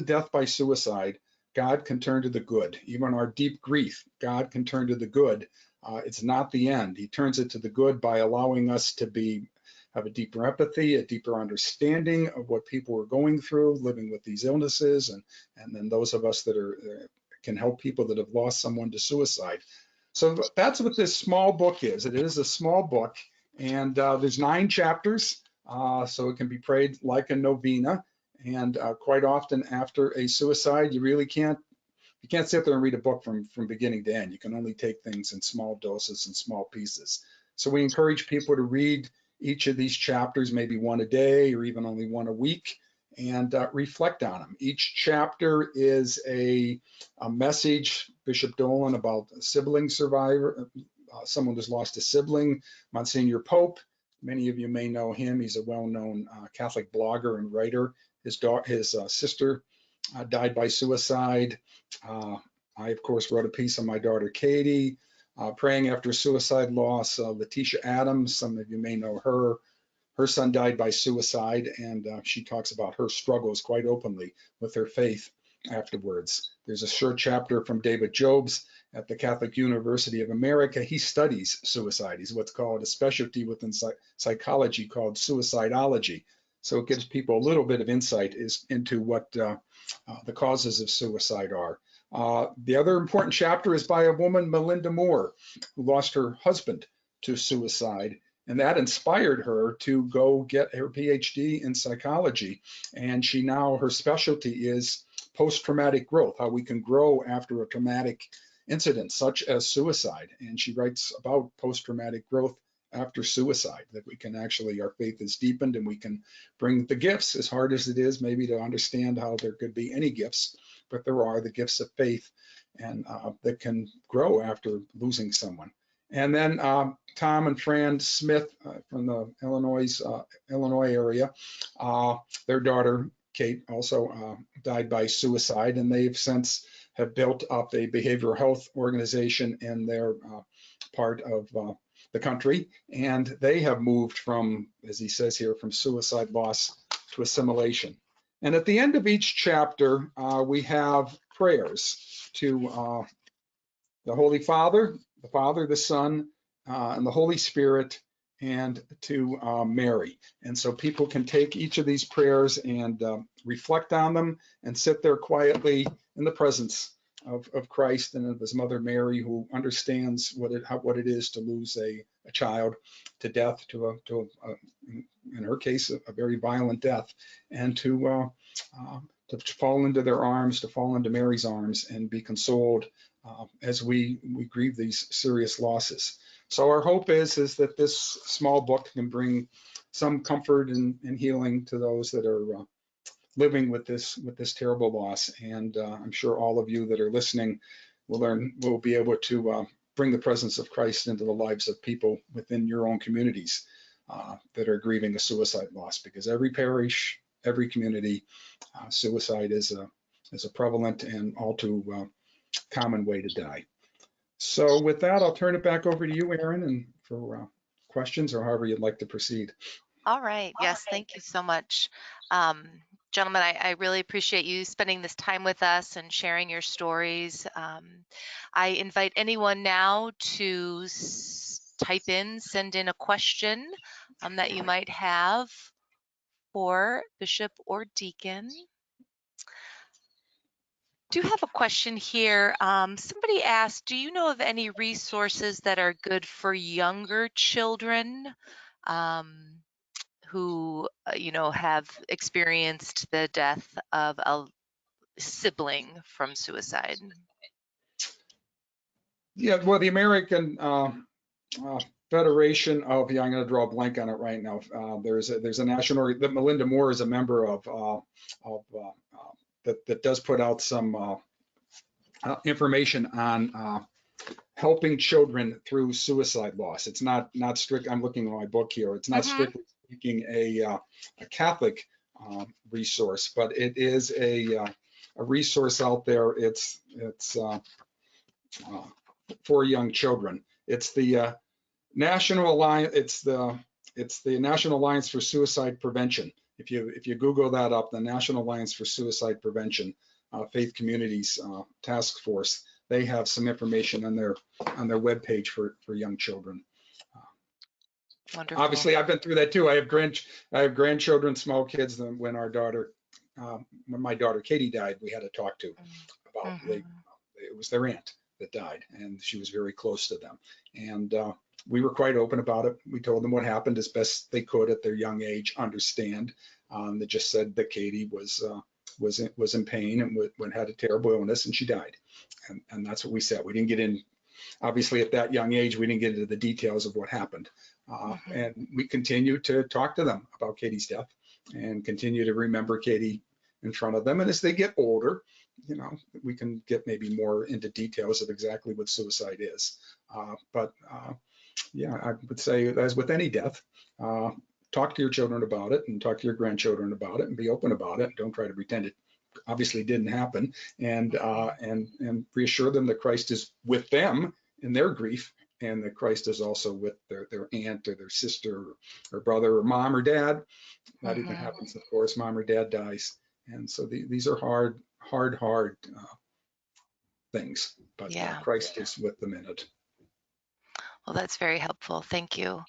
death by suicide. God can turn to the good. Even our deep grief, God can turn to the good. It's not the end. He turns it to the good by allowing us to have a deeper empathy, a deeper understanding of what people are going through, living with these illnesses, and then those of us that can help people that have lost someone to suicide. So that's what this small book is. It is a small book, and there's 9 chapters, so it can be prayed like a novena. And quite often after a suicide, you really can't sit there and read a book from beginning to end. You can only take things in small doses and small pieces. So we encourage people to read each of these chapters, maybe one a day or even only one a week, and reflect on them. Each chapter is a message, Bishop Dolan, about a sibling survivor, someone who's lost a sibling, Monsignor Pope. Many of you may know him. He's a well-known Catholic blogger and writer. His sister died by suicide. I, of course, wrote a piece on my daughter, Katie, praying after suicide loss. Letitia Adams, some of you may know her. Her son died by suicide, and she talks about her struggles quite openly with her faith afterwards. There's a short chapter from David Jobs at the Catholic University of America. He studies suicide. He's what's called a specialty within psychology called suicidology. So it gives people a little bit of insight into what the causes of suicide are. The other important chapter is by a woman, Melinda Moore, who lost her husband to suicide. And that inspired her to go get her PhD in psychology. And her specialty is post-traumatic growth, how we can grow after a traumatic incident, such as suicide. And she writes about post-traumatic growth after suicide, that we can actually, our faith is deepened and we can bring the gifts, as hard as it is maybe to understand how there could be any gifts, but there are the gifts of faith and that can grow after losing someone. And then Tom and Fran Smith from the Illinois area, their daughter Kate also died by suicide, and they've since have built up a behavioral health organization in their part of the country, and they have moved from, as he says here, from suicide loss to assimilation. And at the end of each chapter, we have prayers to the Holy Father, the Son, and the Holy Spirit, and to Mary. And so people can take each of these prayers and reflect on them and sit there quietly in the presence of Christ and of his mother Mary, who understands what it is to lose a child to death, in her case, a very violent death, and to fall into their arms, to fall into Mary's arms and be consoled as we grieve these serious losses. So our hope is that this small book can bring some comfort and healing to those that are living with this terrible loss. And I'm sure all of you that are listening will be able to bring the presence of Christ into the lives of people within your own communities that are grieving a suicide loss, because every parish, every community, suicide is a prevalent and all too common way to die. So with that, I'll turn it back over to you, Erin, and for questions or however you'd like to proceed. All right. Yes, thank you so much. Gentlemen, I really appreciate you spending this time with us and sharing your stories. I invite anyone now to send in a question that you might have for Bishop or Deacon. Do have a question here. Somebody asked, do you know of any resources that are good for younger children who, have experienced the death of a sibling from suicide? Yeah, well, the American Federation of, I'm going to draw a blank on it right now. There's a national that Melinda Moore is a member of that does put out some information on helping children through suicide loss. It's not strict. I'm looking at my book here. It's not strictly speaking a Catholic resource, but it is a resource out there. It's for young children. It's the National Alliance. It's the National Alliance for Suicide Prevention. If you Google that up, the National Alliance for Suicide Prevention, Faith Communities Task Force, they have some information on their webpage for young children. Wonderful. Obviously, I've been through that too. I have grandchildren, small kids. When my daughter Katie died, we had to talk to about it was their aunt that died, and she was very close to them. And we were quite open about it. We told them what happened as best they could at their young age, understand. They just said that Katie was in pain and had a terrible illness, and she died. And that's what we said. We didn't get in, obviously at that young age, we didn't get into the details of what happened. And we continue to talk to them about Katie's death and continue to remember Katie in front of them. And as they get older, we can get maybe more into details of exactly what suicide is. Yeah, I would say, as with any death, talk to your children about it and talk to your grandchildren about it and be open about it. Don't try to pretend it obviously didn't happen, and reassure them that Christ is with them in their grief, and that Christ is also with their aunt or their sister or brother or mom or dad. That even happens, of course. Mom or dad dies, and so these are hard things, but Christ is with them in it. Well, that's very helpful. Thank you.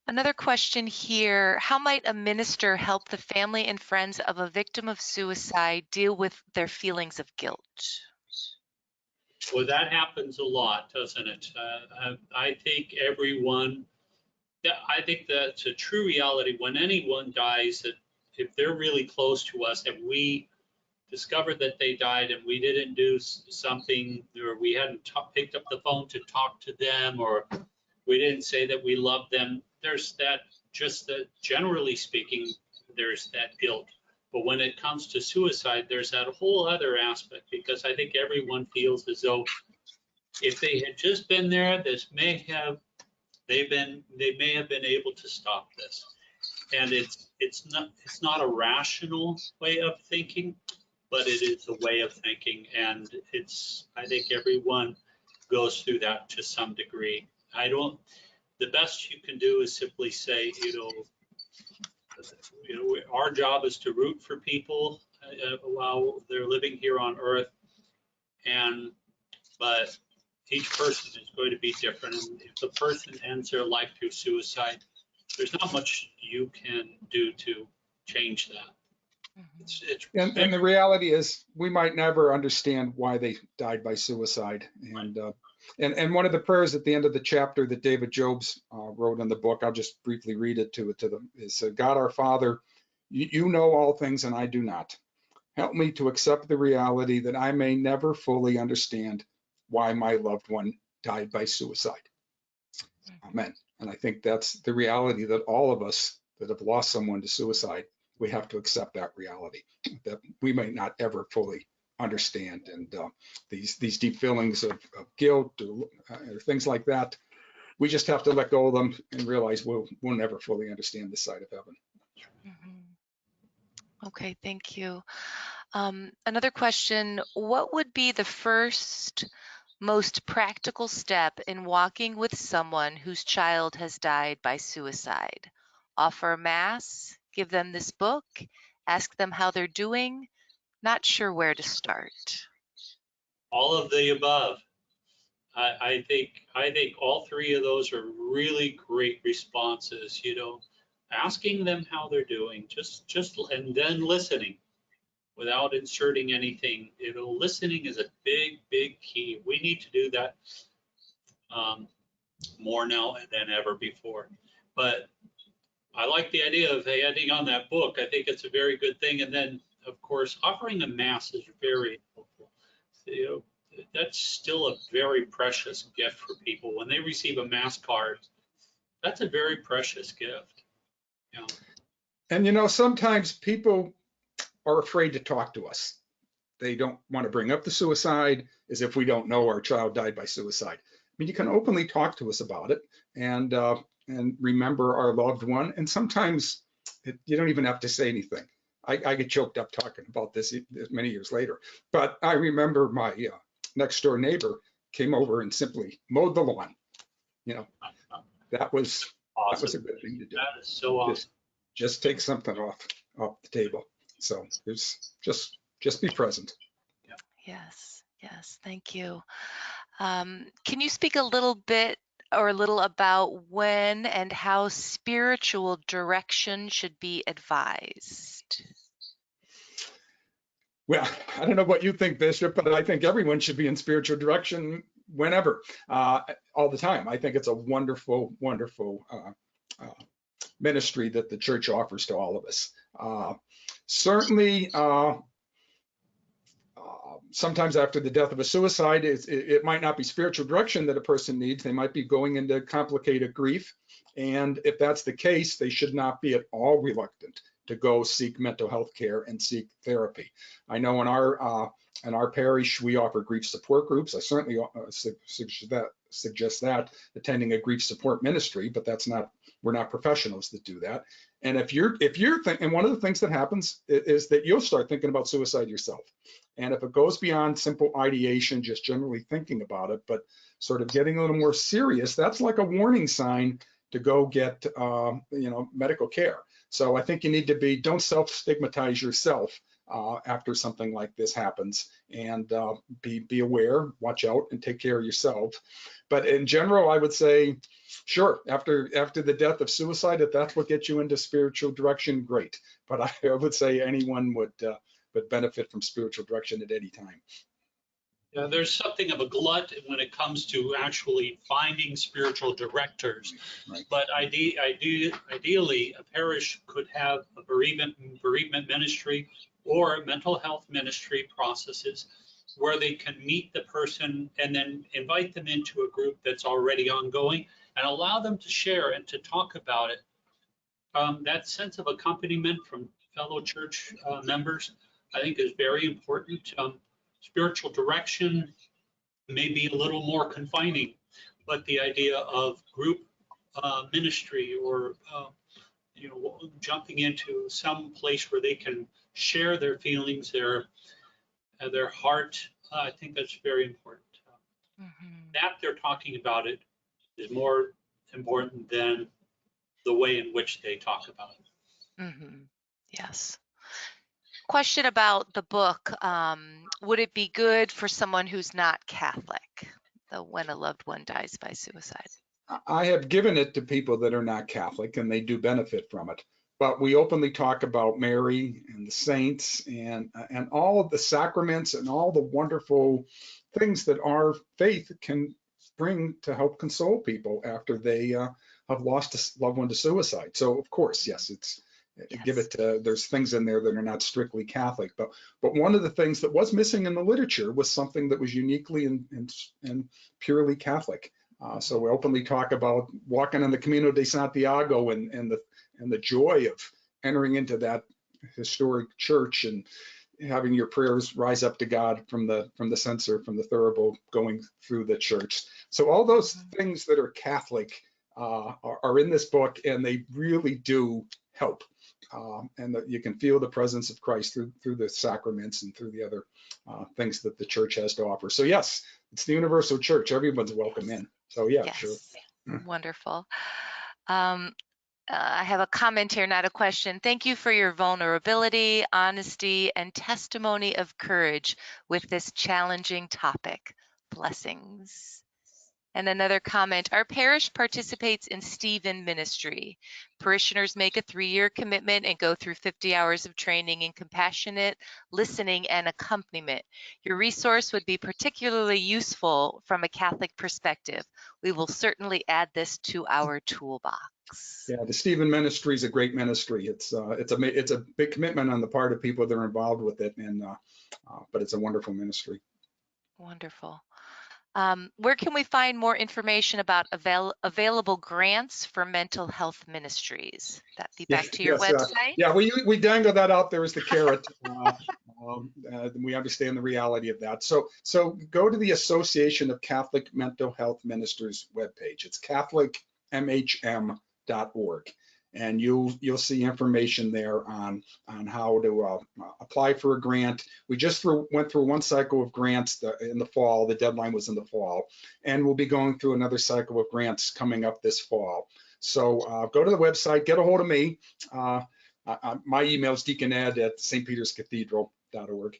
Another question here: how might a minister help the family and friends of a victim of suicide deal with their feelings of guilt? Well, that happens a lot, doesn't it? I think everyone, I think that's a true reality. When anyone dies, that if they're really close to us and we discovered that they died and we didn't do something, or we hadn't picked up the phone to talk to them, or we didn't say that we loved them, there's that, just that, generally speaking, there's that guilt. But when it comes to suicide, there's that whole other aspect, because I think everyone feels as though if they had just been there, they may have been able to stop this. And it's not a rational way of thinking, but it is a way of thinking, and I think everyone goes through that to some degree. The best you can do is simply say, our job is to root for people while they're living here on earth, but each person is going to be different. And if the person ends their life through suicide, there's not much you can do to change that. And the reality is we might never understand why they died by suicide. And one of the prayers at the end of the chapter that David Jobs wrote in the book, I'll just briefly read it to them, is God our Father, you know all things and I do not. Help me to accept the reality that I may never fully understand why my loved one died by suicide. Amen. And I think that's the reality that all of us that have lost someone to suicide, we have to accept that reality, that we may not ever fully understand. And these deep feelings of guilt or things like that, we just have to let go of them and realize we'll never fully understand this side of heaven. Okay, thank you. Another question, what would be the first most practical step in walking with someone whose child has died by suicide? Offer a mass, give them this book, ask them how they're doing? Not sure where to start. All of the above. I think all three of those are really great responses. Asking them how they're doing, just and then listening without inserting anything. Listening is a big key. We need to do that more now than ever before. But I like the idea of adding on that book. I think it's a very good thing. And then, of course, offering a mass is very helpful. That's still a very precious gift for people. When they receive a mass card, that's a very precious gift. And sometimes people are afraid to talk to us. They don't want to bring up the suicide as if we don't know our child died by suicide. I mean, you can openly talk to us about it and remember our loved one. And sometimes you don't even have to say anything. I get choked up talking about this many years later. But I remember my next door neighbor came over and simply mowed the lawn. That was awesome. That was a good thing to do. That is so awesome. Just take something off the table. So it's just be present. Yes, thank you. Can you speak a little about when and how spiritual direction should be advised? Well, I don't know what you think, Bishop, but I think everyone should be in spiritual direction whenever, all the time. I think it's a wonderful ministry that the church offers to all of us. Certainly, sometimes after the death of a suicide, it might not be spiritual direction that a person needs. They might be going into complicated grief. And if that's the case, they should not be at all reluctant to go seek mental health care and seek therapy. I know in our parish, we offer grief support groups. I certainly suggest that, attending a grief support ministry, but we're not professionals that do that. And if you're thinking, one of the things that happens is that you'll start thinking about suicide yourself. And if it goes beyond simple ideation, just generally thinking about it, but sort of getting a little more serious, that's like a warning sign to go get medical care. So I think you need to don't self-stigmatize yourself after something like this happens, and be aware, watch out, and take care of yourself. But in general, I would say, sure, after the death of suicide, if that's what gets you into spiritual direction, great. But I would say anyone would benefit from spiritual direction at any time. Yeah, there's something of a glut when it comes to actually finding spiritual directors. Right. But ideally, a parish could have a bereavement ministry or mental health ministry processes where they can meet the person and then invite them into a group that's already ongoing and allow them to share and to talk about it. That sense of accompaniment from fellow church members, I think, is very important. Spiritual direction may be a little more confining, but the idea of group ministry or jumping into some place where they can share their feelings, their heart, I think that's very important. That they're talking about it is more important than the way in which they talk about it. Yes. Question about the book. Would it be good for someone who's not Catholic, when a loved one dies by suicide? I have given it to people that are not Catholic, and they do benefit from it. But we openly talk about Mary and the saints and all of the sacraments and all the wonderful things that our faith can bring to help console people after they have lost a loved one to suicide. So of course, yes, give it to, there's things in there that are not strictly Catholic, but one of the things that was missing in the literature was something that was uniquely and purely Catholic. So we openly talk about walking in the Camino de Santiago and the joy of entering into that historic church and having your prayers rise up to God from the censer, from the thurible going through the church. So all those things that are Catholic are in this book, and they really do help. And you can feel the presence of Christ through the sacraments and through the other things that the church has to offer. So yes, it's the universal church. Everyone's welcome in. So yeah, yes. Sure. Wonderful. I have a comment here, not a question. Thank you for your vulnerability, honesty, and testimony of courage with this challenging topic. Blessings. And another comment, our parish participates in Stephen ministry. Parishioners make a 3-year commitment and go through 50 hours of training in compassionate listening and accompaniment. Your resource would be particularly useful from a Catholic perspective. We will certainly add this to our toolbox. Yeah, the Stephen ministry is a great ministry. It's a big commitment on the part of people that are involved with it, but it's a wonderful ministry. Wonderful. Where can we find more information about available grants for mental health ministries? That be back to your website? Yeah, we dangle that out there as the carrot. We understand the reality of that. So go to the Association of Catholic Mental Health Ministers webpage. It's catholicmhm.org. And you'll see information there on how to apply for a grant. We just went through one cycle of grants in the fall. The deadline was in the fall, and we'll be going through another cycle of grants coming up this fall. So go to the website, get a hold of me. My email is deaconed@stpeterscathedral.org.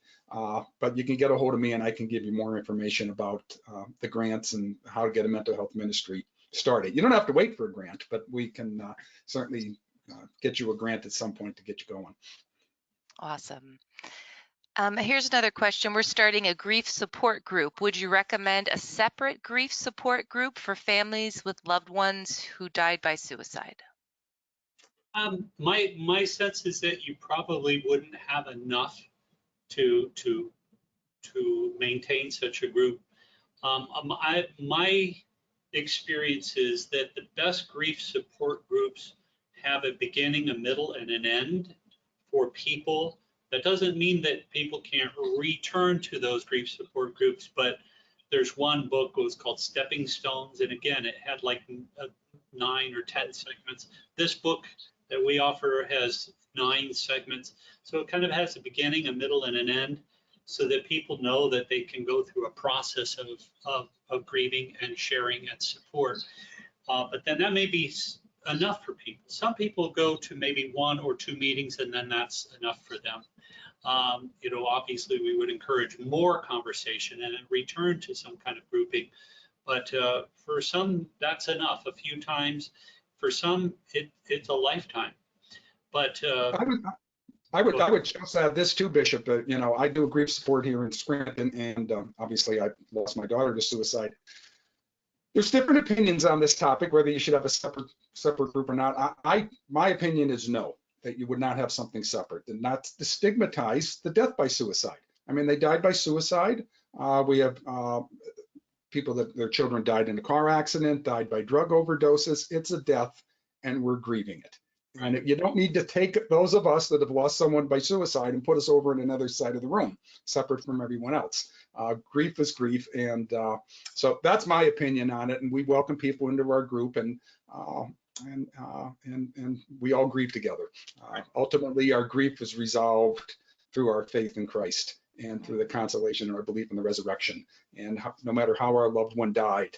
But you can get a hold of me, and I can give you more information about the grants and how to get a mental health ministry started. You don't have to wait for a grant, but we can certainly get you a grant at some point to get you going. Awesome. Here's another question. We're starting a grief support group. Would you recommend a separate grief support group for families with loved ones who died by suicide? My sense is that you probably wouldn't have enough to maintain such a group. My experience is that the best grief support groups have a beginning, a middle, and an end for people. That doesn't mean that people can't return to those grief support groups, but there's one book, it was called Stepping Stones, and again, it had like 9 or 10 segments. This book that we offer has 9 segments, so it kind of has a beginning, a middle, and an end, so that people know that they can go through a process of grieving and sharing and support. But then that may be enough for people. Some people go to maybe 1 or 2 meetings, and then that's enough for them. Obviously we would encourage more conversation and return to some kind of grouping. But for some, that's enough. A few times. For some, it's a lifetime. But I would just add this too, Bishop. You know, I do grief support here in Scranton, and obviously I lost my daughter to suicide. There's different opinions on this topic, whether you should have a separate group or not. My opinion is no, that you would not have something separate, and not to stigmatize the death by suicide. I mean, they died by suicide. We have people that their children died in a car accident, died by drug overdoses. It's a death, and we're grieving it. And you don't need to take those of us that have lost someone by suicide and put us over in another side of the room, separate from everyone else. Grief is grief, and so that's my opinion on it. And we welcome people into our group, and we all grieve together. Ultimately, our grief is resolved through our faith in Christ and through the consolation and our belief in the resurrection. And no matter how our loved one died,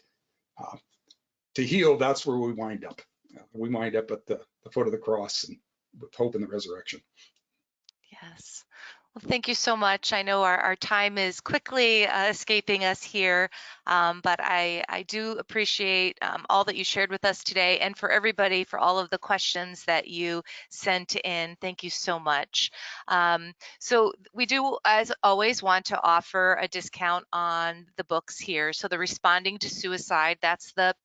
to heal, that's where we wind up. We wind up at the foot of the cross and with hope in the resurrection. Yes. Well, thank you so much. I know our time is quickly escaping us here, but I do appreciate all that you shared with us today, and for everybody for all of the questions that you sent in. Thank you so much. So we do, as always, want to offer a discount on the books here. So the Responding to Suicide, that's the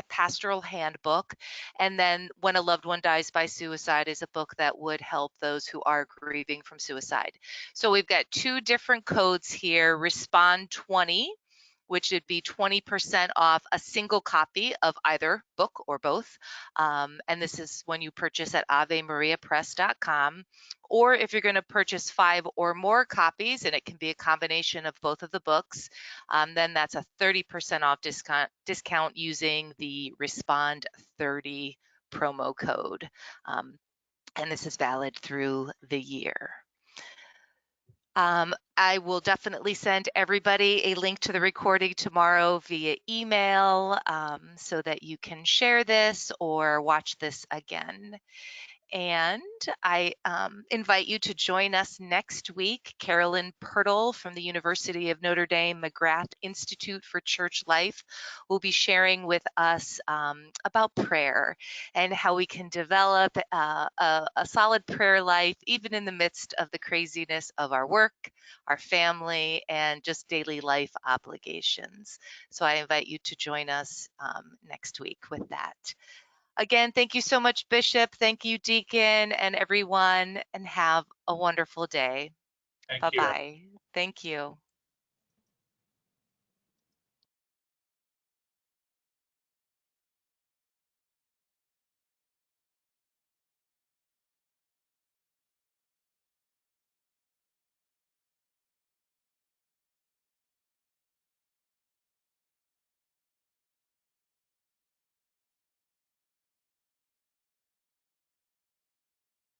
pastoral handbook, and then When a Loved One Dies by Suicide is a book that would help those who are grieving from suicide. So we've got two different codes here. Respond 20, which would be 20% off a single copy of either book or both. And this is when you purchase at AveMariaPress.com. Or if you're going to purchase 5 or more copies, and it can be a combination of both of the books, then that's a 30% off discount using the Respond 30 promo code. And this is valid through the year. I will definitely send everybody a link to the recording tomorrow via email so that you can share this or watch this again. And I invite you to join us next week. Carolyn Pirtle from the University of Notre Dame McGrath Institute for Church Life will be sharing with us about prayer and how we can develop a solid prayer life, even in the midst of the craziness of our work, our family, and just daily life obligations. So I invite you to join us next week with that. Again, thank you so much, Bishop. Thank you, Deacon, and everyone, and have a wonderful day. Thank you. Bye-bye. Thank you.